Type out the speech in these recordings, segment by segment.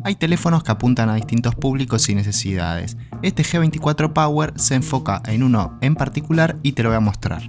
Hay teléfonos que apuntan a distintos públicos y necesidades. Este G24 Power se enfoca en uno en particular y te lo voy a mostrar.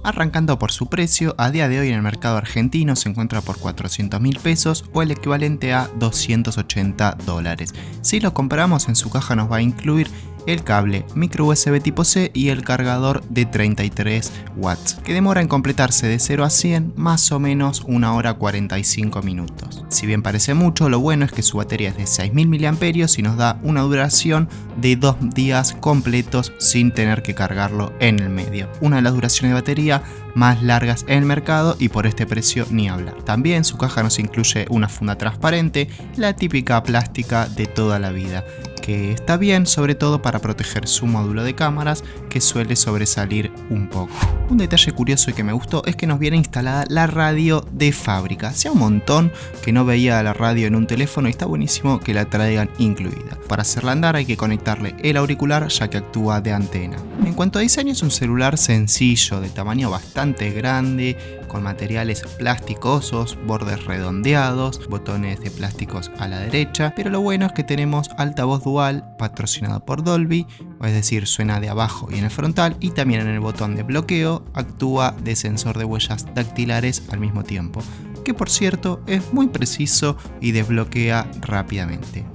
Arrancando por su precio, a día de hoy en el mercado argentino se encuentra por 400.000 pesos o el equivalente a $280. Si lo compramos, en su caja nos va a incluir el cable micro USB tipo C y el cargador de 33 watts, que demora en completarse de 0 a 100 más o menos 1 hora 45 minutos. Si bien parece mucho, lo bueno es que su batería es de 6.000 mAh y nos da una duración de 2 días completos sin tener que cargarlo en el medio. Una de las duraciones de batería más largas en el mercado y por este precio ni hablar. También su caja nos incluye una funda transparente, la típica plástica de toda la vida, que está bien sobre todo para proteger su módulo de cámaras, que suele sobresalir un poco. Un detalle curioso y que me gustó es que nos viene instalada la radio de fábrica. Hacía un montón que no veía la radio en un teléfono y está buenísimo que la traigan incluida. Para hacerla andar hay que conectarle el auricular, ya que actúa de antena. En cuanto a diseño, es un celular sencillo, de tamaño bastante grande, con materiales plasticosos, bordes redondeados, botones de plásticos a la derecha, pero lo bueno es que tenemos altavoz dual patrocinado por Dolby, es decir, suena de abajo y en el frontal, y también en el botón de bloqueo actúa de sensor de huellas dactilares al mismo tiempo, que por cierto es muy preciso y desbloquea rápidamente.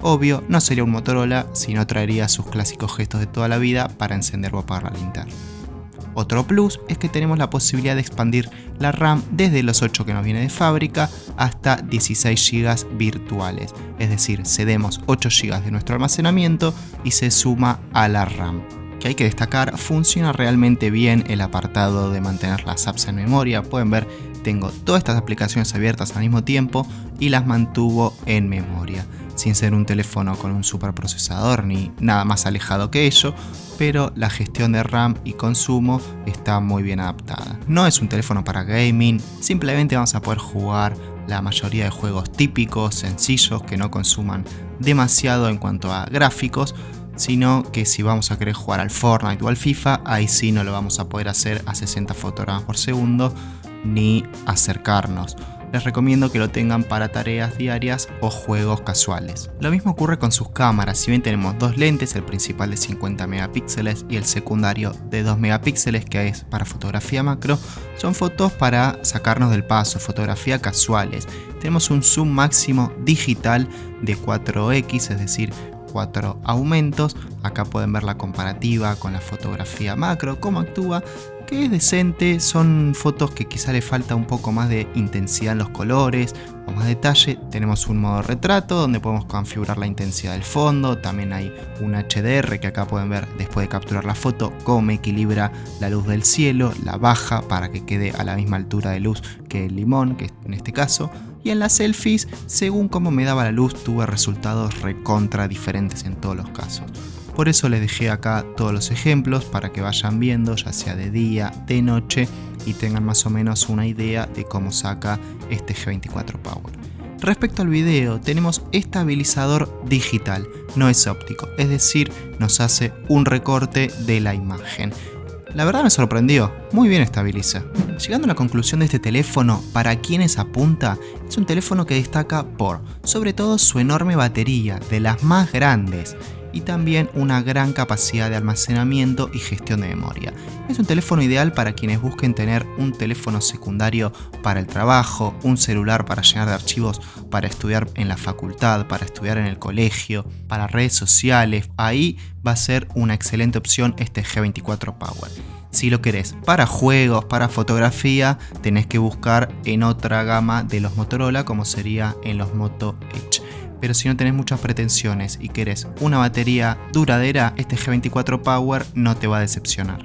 Obvio, no sería un Motorola si no traería sus clásicos gestos de toda la vida para encender o apagar la linterna. Otro plus es que tenemos la posibilidad de expandir la RAM desde los 8 que nos viene de fábrica hasta 16 GB virtuales, es decir, cedemos 8 GB de nuestro almacenamiento y se suma a la RAM. Que hay que destacar, funciona realmente bien el apartado de mantener las apps en memoria. Pueden ver, tengo todas estas aplicaciones abiertas al mismo tiempo y las mantuvo en memoria, sin ser un teléfono con un superprocesador ni nada más alejado que ello, pero la gestión de RAM y consumo está muy bien adaptada. No es un teléfono para gaming, simplemente vamos a poder jugar la mayoría de juegos típicos, sencillos, que no consuman demasiado en cuanto a gráficos, sino que si vamos a querer jugar al Fortnite o al FIFA, ahí sí no lo vamos a poder hacer a 60 fotogramas por segundo ni acercarnos. Les recomiendo que lo tengan para tareas diarias o juegos casuales. Lo mismo ocurre con sus cámaras. Si bien tenemos dos lentes, el principal de 50 megapíxeles y el secundario de 2 megapíxeles, que es para fotografía macro, son fotos para sacarnos del paso, fotografía casuales. Tenemos un zoom máximo digital de 4x, es decir, 4 aumentos. Acá pueden ver la comparativa con la fotografía macro, cómo actúa, que es decente. Son fotos que quizá le falta un poco más de intensidad en los colores o más detalle. Tenemos un modo retrato donde podemos configurar la intensidad del fondo. También hay un HDR que acá pueden ver después de capturar la foto cómo equilibra la luz del cielo, la baja para que quede a la misma altura de luz que el limón, que en este caso. Y en las selfies, según cómo me daba la luz, tuve resultados recontra diferentes en todos los casos. Por eso les dejé acá todos los ejemplos para que vayan viendo, ya sea de día, de noche, y tengan más o menos una idea de cómo saca este G24 Power. Respecto al video, tenemos estabilizador digital, no es óptico, es decir, nos hace un recorte de la imagen. La verdad me sorprendió, muy bien estabiliza. Llegando a la conclusión de este teléfono, para quienes apunta, es un teléfono que destaca por, sobre todo, su enorme batería, de las más grandes, y también una gran capacidad de almacenamiento y gestión de memoria. Es un teléfono ideal para quienes busquen tener un teléfono secundario para el trabajo, un celular para llenar de archivos para estudiar en la facultad, para estudiar en el colegio, para redes sociales. Ahí va a ser una excelente opción este G24 Power. Si lo querés para juegos, para fotografía, tenés que buscar en otra gama de los Motorola, como sería en los Moto Edge. Pero si no tenés muchas pretensiones y querés una batería duradera, este G24 Power no te va a decepcionar.